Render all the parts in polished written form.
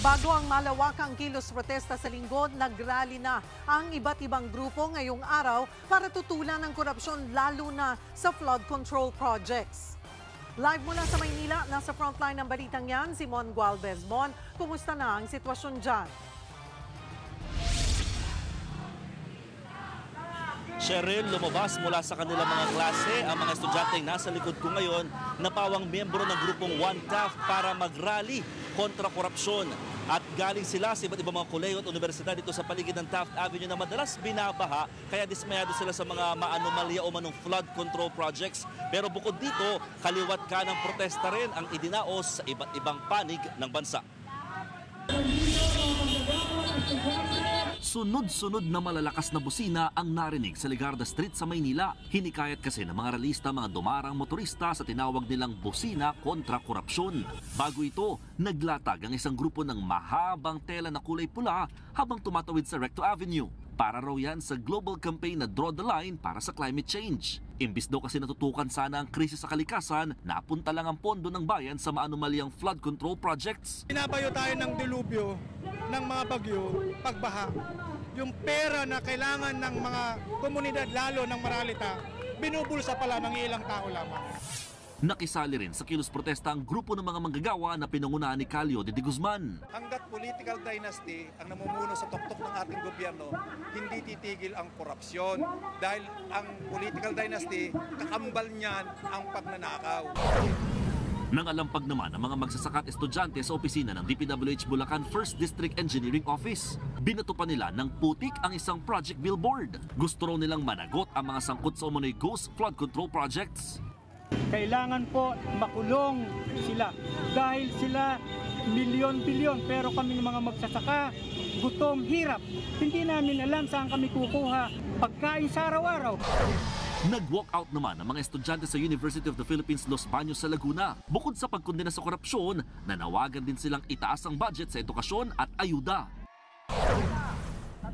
Bago ang malawakang kilos protesta sa linggo, nagrally na ang iba't ibang grupo ngayong araw para tutulan ang korupsyon lalo na sa flood control projects. Live mula sa Maynila, nasa frontline ng balitang yan, si Mon Gualvez. Mon, kumusta na ang sitwasyon dyan? Cheryl, lumabas mula sa kanilang mga klase ang mga estudyanteng nasa likod ko ngayon na pawang miyembro ng grupong One Taft para mag-rally kontra korupsyon. At galing sila sa iba't ibang mga kolehiyo at universidad dito sa paligid ng Taft Avenue na madalas binabaha, kaya dismayado sila sa mga maanomalya o manong flood control projects. Pero bukod dito, kaliwat ka ng protesta rin ang idinaos sa iba't ibang panig ng bansa. Sunod-sunod na malalakas na busina ang narinig sa Ligarda Street sa Maynila. Hinikayat kasi ng mga ralista mga dumarang motorista sa tinawag nilang busina kontra korupsyon. Bago ito, naglatag ang isang grupo ng mahabang tela na kulay pula habang tumatawid sa Recto Avenue. Para raw yan sa global campaign na Draw the Line para sa climate change. Imbis daw kasi natutukan sana ang krisis sa kalikasan, napunta lang ang pondo ng bayan sa maanumalyang flood control projects. Binabayo tayo ng dilubyo, ng mga bagyo, pagbaha. Yung pera na kailangan ng mga komunidad, lalo ng Maralita, binubulsa pala ng ilang tao lamang. Nakisali rin sa kilos protesta ang grupo ng mga manggagawa na pinangunahan ni Calio de Guzman. Hanggat political dynasty ang namumuno sa tuktok ng ating gobyerno, hindi titigil ang korupsyon. Dahil ang political dynasty, kakambal niyan ang pagnanakaw. Nangalampag naman ang mga magsasaka at estudyante sa opisina ng DPWH Bulacan 1st District Engineering Office. Binato pa nila ng putik ang isang project billboard. Gusto raw nilang managot ang mga sangkot sa umunoy ghost flood control projects. Kailangan po makulong sila dahil sila milyon-bilyon pero kami ng mga magsasaka, gutom, hirap. Hindi namin alam saan kami kukuha pagkain sa araw-araw. Nag-walk out naman ang mga estudyante sa University of the Philippines Los Baños sa Laguna. Bukod sa pagkondena sa korupsyon, nanawagan din silang itaas ang budget sa edukasyon at ayuda.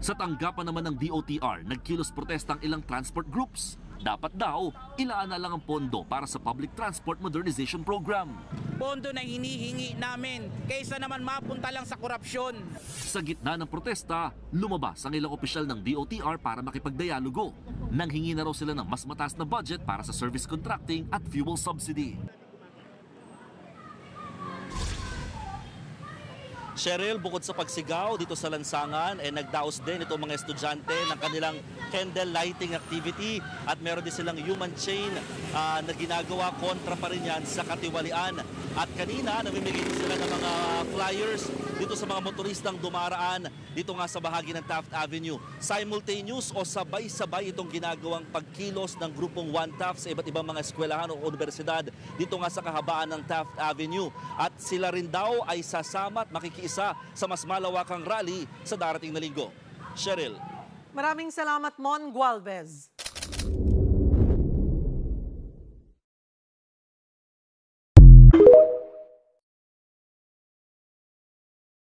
Sa tanggapan naman ng DOTR, nagkilos protesta ang ilang transport groups. Dapat daw, ilaan na lang ang pondo para sa Public Transport Modernization Program. Pondo na hinihingi namin kaysa naman mapunta lang sa korupsyon. Sa gitna ng protesta, lumabas ang ilang opisyal ng DOTR para makipagdialogo. Nanghingi na raw sila ng mas mataas na budget para sa service contracting at fuel subsidy. Cheryl, bukod sa pagsigaw dito sa lansangan, nagdaos din itong mga estudyante ng kanilang candle lighting activity at meron din silang human chain na ginagawa kontra pa rin yan sa katiwalian. At kanina, namimigay din sila ng mga flyers dito sa mga motoristang dumaraan dito nga sa bahagi ng Taft Avenue. Simultaneous o sabay-sabay itong ginagawang pagkilos ng grupong One Taft sa iba't ibang mga eskwelahan o universidad dito nga sa kahabaan ng Taft Avenue. At sila rin daw ay sasama at makikiisa sa mas malawakang rally sa darating na linggo. Cheryl. Maraming salamat, Mon Gualvez.